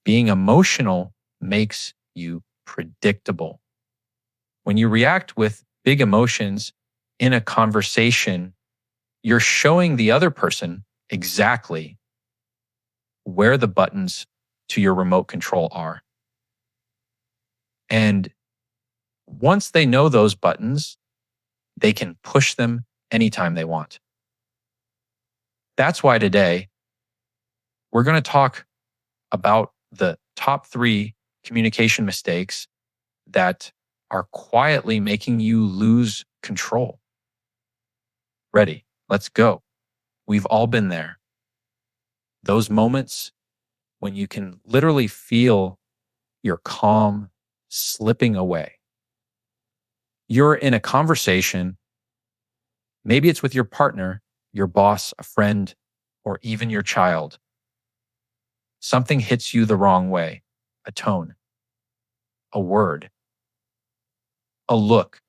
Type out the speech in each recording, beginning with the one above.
Being emotional makes you predictable. When you react with big emotions in a conversation, you're showing the other person exactly where the buttons to your remote control are. And once they know those buttons, they can push them anytime they want. That's why today we're going to talk about the top 3 communication mistakes that are quietly making you lose control. Ready? Let's go. We've all been there. Those moments when you can literally feel your calm slipping away. You're in a conversation. Maybe it's with your partner, your boss, a friend, or even your child. Something hits you the wrong way, a tone, a word, a look.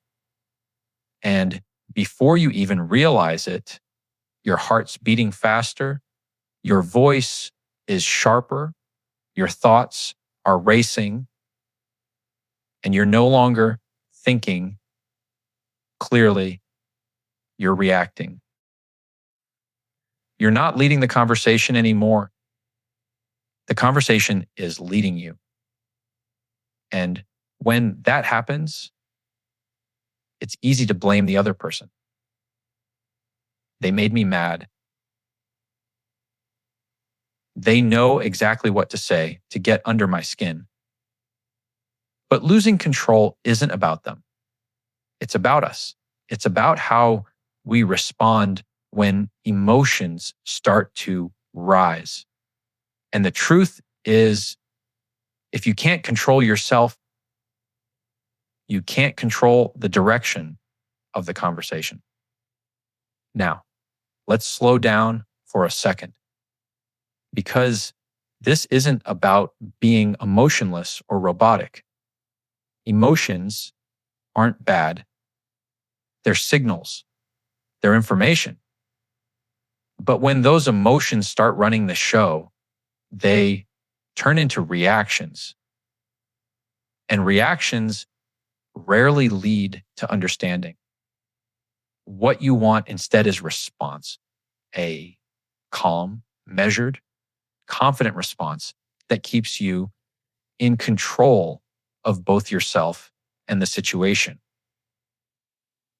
And before you even realize it, your heart's beating faster, your voice is sharper, your thoughts are racing, and you're no longer thinking clearly, you're reacting. You're not leading the conversation anymore. The conversation is leading you. And when that happens, it's easy to blame the other person. They made me mad. They know exactly what to say to get under my skin. But losing control isn't about them. It's about us. It's about how we respond when emotions start to rise. And the truth is, if you can't control yourself, you can't control the direction of the conversation. Now, let's slow down for a second, because this isn't about being emotionless or robotic. Emotions aren't bad. They're signals. They're information. But when those emotions start running the show, they turn into reactions. And reactions rarely lead to understanding. What you want instead is response, a calm, measured, confident response that keeps you in control of both yourself and the situation.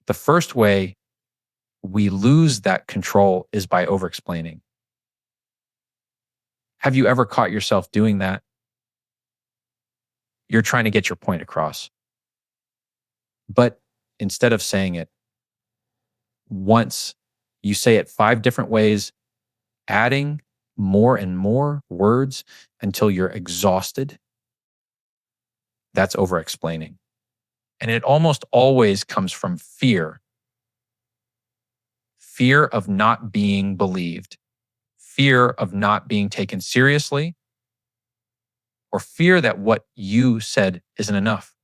The first way we lose that control is by overexplaining. Have you ever caught yourself doing that? You're trying to get your point across. But instead of saying it once, you say it 5 different ways, adding more and more words until you're exhausted. That's overexplaining. And it almost always comes from fear. Fear of not being believed, fear of not being taken seriously, or fear that what you said isn't enough.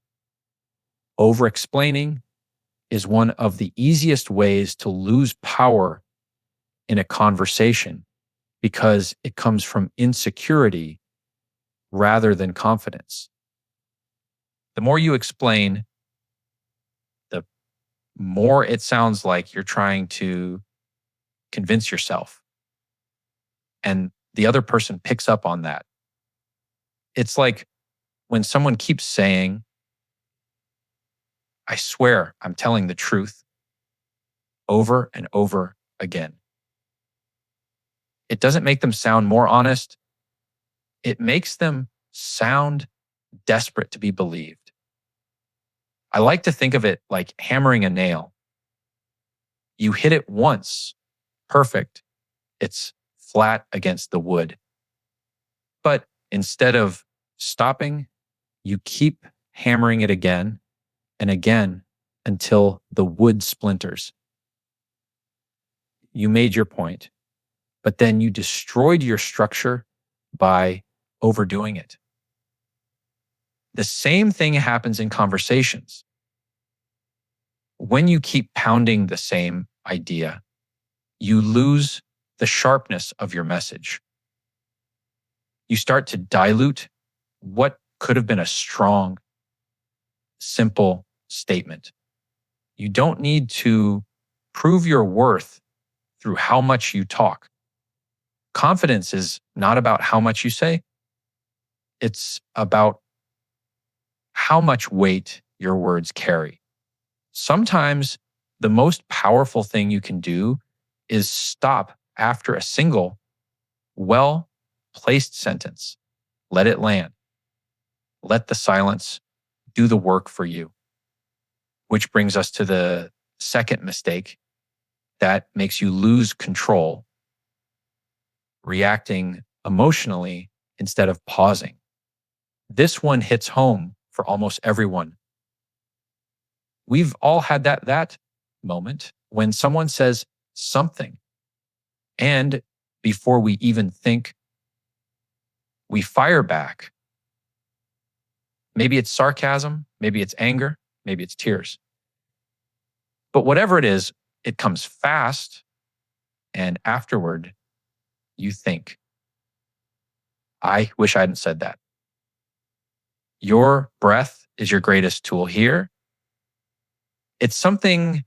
Overexplaining is one of the easiest ways to lose power in a conversation because it comes from insecurity rather than confidence. The more you explain, the more it sounds like you're trying to convince yourself. And the other person picks up on that. It's like when someone keeps saying, I swear I'm telling the truth, over and over again. It doesn't make them sound more honest. It makes them sound desperate to be believed. I like to think of it like hammering a nail. You hit it once, perfect. It's flat against the wood. But instead of stopping, you keep hammering it again and again until the wood splinters. You made your point, but then you destroyed your structure by overdoing it. The same thing happens in conversations. When you keep pounding the same idea, you lose the sharpness of your message. You start to dilute what could have been a strong, simple statement. You don't need to prove your worth through how much you talk. Confidence is not about how much you say, it's about how much weight your words carry. Sometimes the most powerful thing you can do is stop after a single, well placed sentence. Let it land. Let the silence do the work for you. Which brings us to the second mistake that makes you lose control, reacting emotionally instead of pausing. This one hits home for almost everyone. We've all had that moment when someone says something, and before we even think, we fire back. Maybe it's sarcasm, maybe it's anger, maybe it's tears. But whatever it is, it comes fast, and afterward, you think, I wish I hadn't said that. Your breath is your greatest tool here. It's something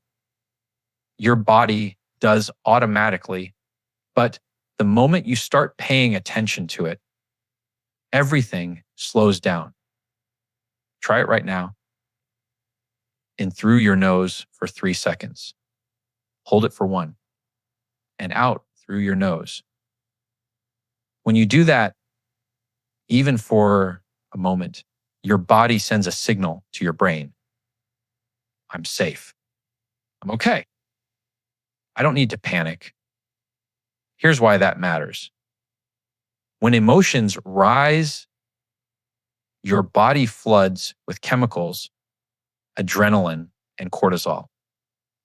your body does automatically, but the moment you start paying attention to it, everything slows down. Try it right now. In through your nose for 3 seconds. Hold it for 1. And out through your nose. When you do that, even for a moment, your body sends a signal to your brain. I'm safe. I'm okay. I don't need to panic. Here's why that matters. When emotions rise, your body floods with chemicals, adrenaline, and cortisol.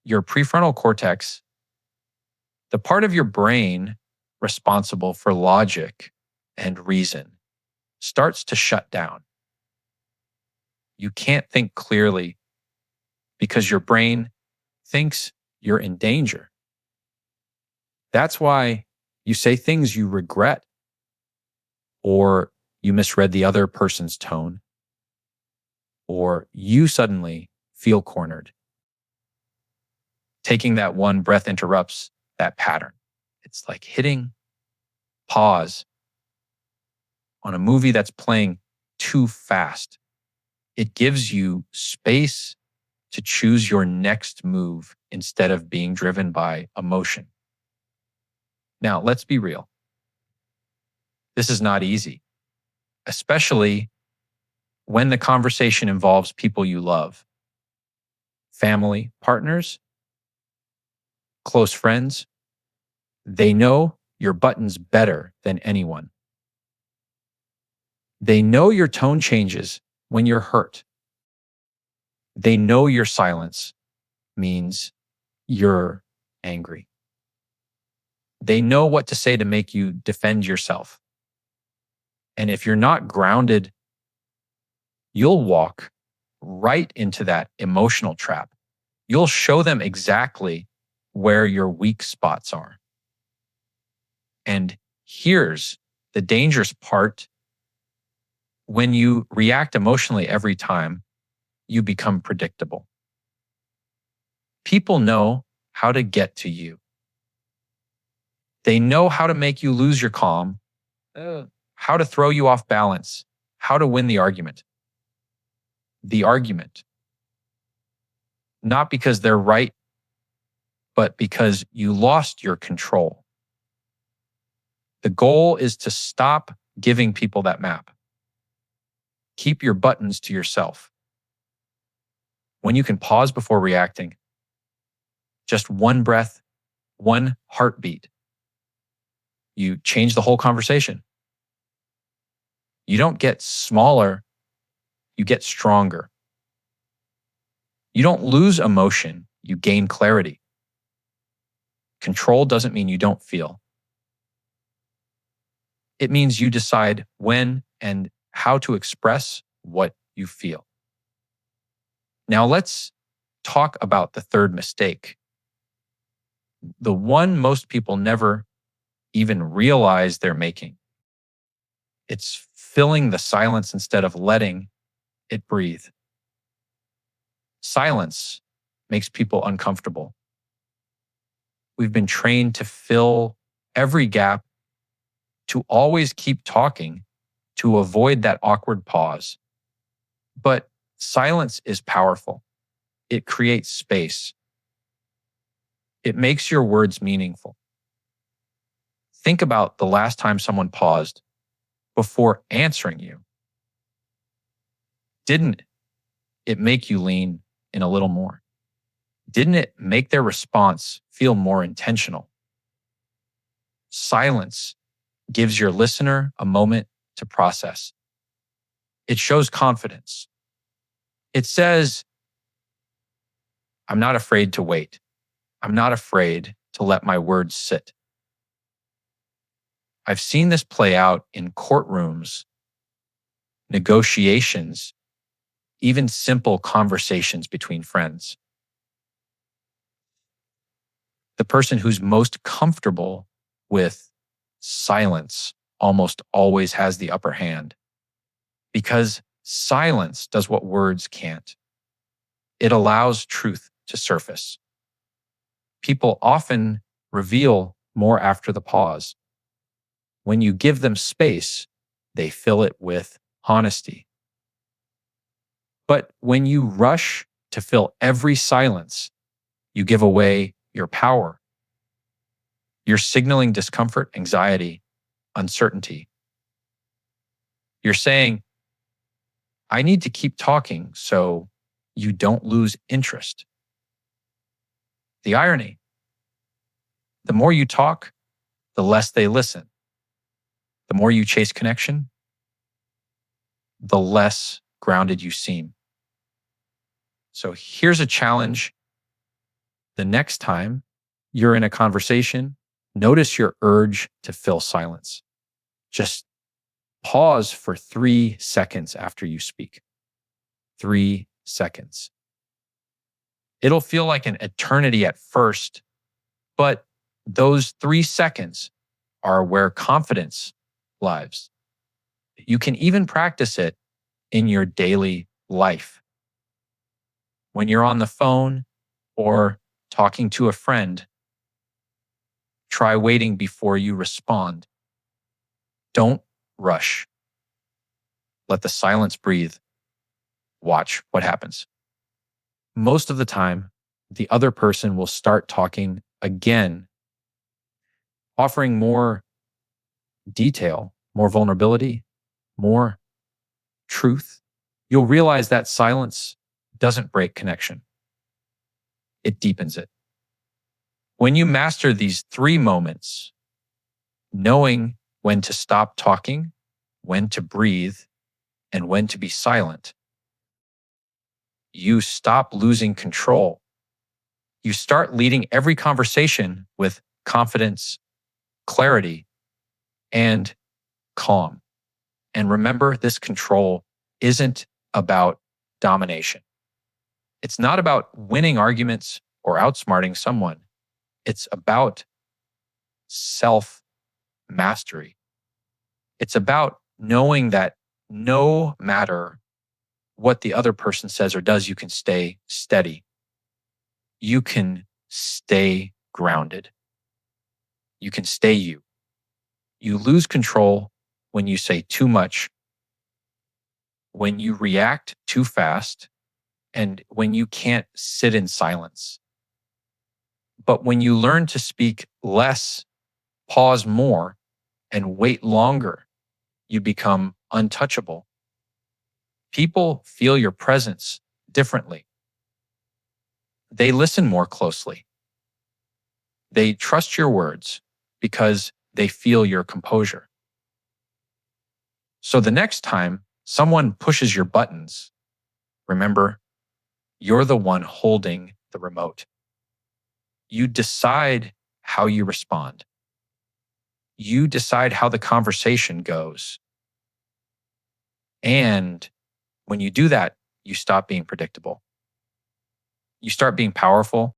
Your prefrontal cortex, the part of your brain responsible for logic and reason, starts to shut down. You can't think clearly because your brain thinks you're in danger. That's why you say things you regret, or you misread the other person's tone, or you suddenly feel cornered. Taking that one breath interrupts that pattern. It's like hitting pause on a movie that's playing too fast. It gives you space to choose your next move instead of being driven by emotion. Now, let's be real. This is not easy, especially when the conversation involves people you love, family, partners, close friends. They know your buttons better than anyone. They know your tone changes when you're hurt. They know your silence means you're angry. They know what to say to make you defend yourself. And if you're not grounded, you'll walk right into that emotional trap. You'll show them exactly where your weak spots are. And here's the dangerous part. When you react emotionally every time, you become predictable. People know how to get to you. They know how to make you lose your calm, how to throw you off balance, how to win the argument. The argument. Not because they're right, but because you lost your control. The goal is to stop giving people that map. Keep your buttons to yourself. When you can pause before reacting, just one breath, one heartbeat, you change the whole conversation. You don't get smaller, you get stronger. You don't lose emotion, you gain clarity. Control doesn't mean you don't feel. It means you decide when and how to express what you feel. Now let's talk about the third mistake. The one most people never even realize they're making. It's filling the silence instead of letting it breathe. Silence makes people uncomfortable. We've been trained to fill every gap, to always keep talking, to avoid that awkward pause. But silence is powerful. It creates space. It makes your words meaningful. Think about the last time someone paused before answering you. Didn't it make you lean in a little more? Didn't it make their response feel more intentional? Silence gives your listener a moment to process. It shows confidence. It says, I'm not afraid to wait. I'm not afraid to let my words sit. I've seen this play out in courtrooms, negotiations, even simple conversations between friends. The person who's most comfortable with silence almost always has the upper hand, because silence does what words can't. It allows truth to surface. People often reveal more after the pause. When you give them space, they fill it with honesty. But when you rush to fill every silence, you give away your power. You're signaling discomfort, anxiety, uncertainty. You're saying, I need to keep talking so you don't lose interest. The irony: the more you talk, the less they listen. The more you chase connection, the less grounded you seem. So here's a challenge. The next time you're in a conversation, notice your urge to fill silence. Just pause for 3 seconds after you speak. 3 seconds. It'll feel like an eternity at first, but those 3 seconds are where confidence lives. You can even practice it in your daily life. When you're on the phone or talking to a friend, try waiting before you respond. Don't rush. Let the silence breathe. Watch what happens. Most of the time, the other person will start talking again, offering more detail, more vulnerability, more truth. You'll realize that silence doesn't break connection. It deepens it. When you master these 3 moments, knowing when to stop talking, when to breathe, and when to be silent, you stop losing control. You start leading every conversation with confidence, clarity, and calm. And remember, this control isn't about domination. It's not about winning arguments or outsmarting someone. It's about self-mastery. It's about knowing that no matter what the other person says or does, you can stay steady. You can stay grounded. You can stay you. You lose control when you say too much, when you react too fast, and when you can't sit in silence. But when you learn to speak less, pause more, and wait longer, you become untouchable. People feel your presence differently. They listen more closely. They trust your words because they feel your composure. So the next time someone pushes your buttons, remember, you're the one holding the remote. You decide how you respond. You decide how the conversation goes. And when you do that, you stop being predictable. You start being powerful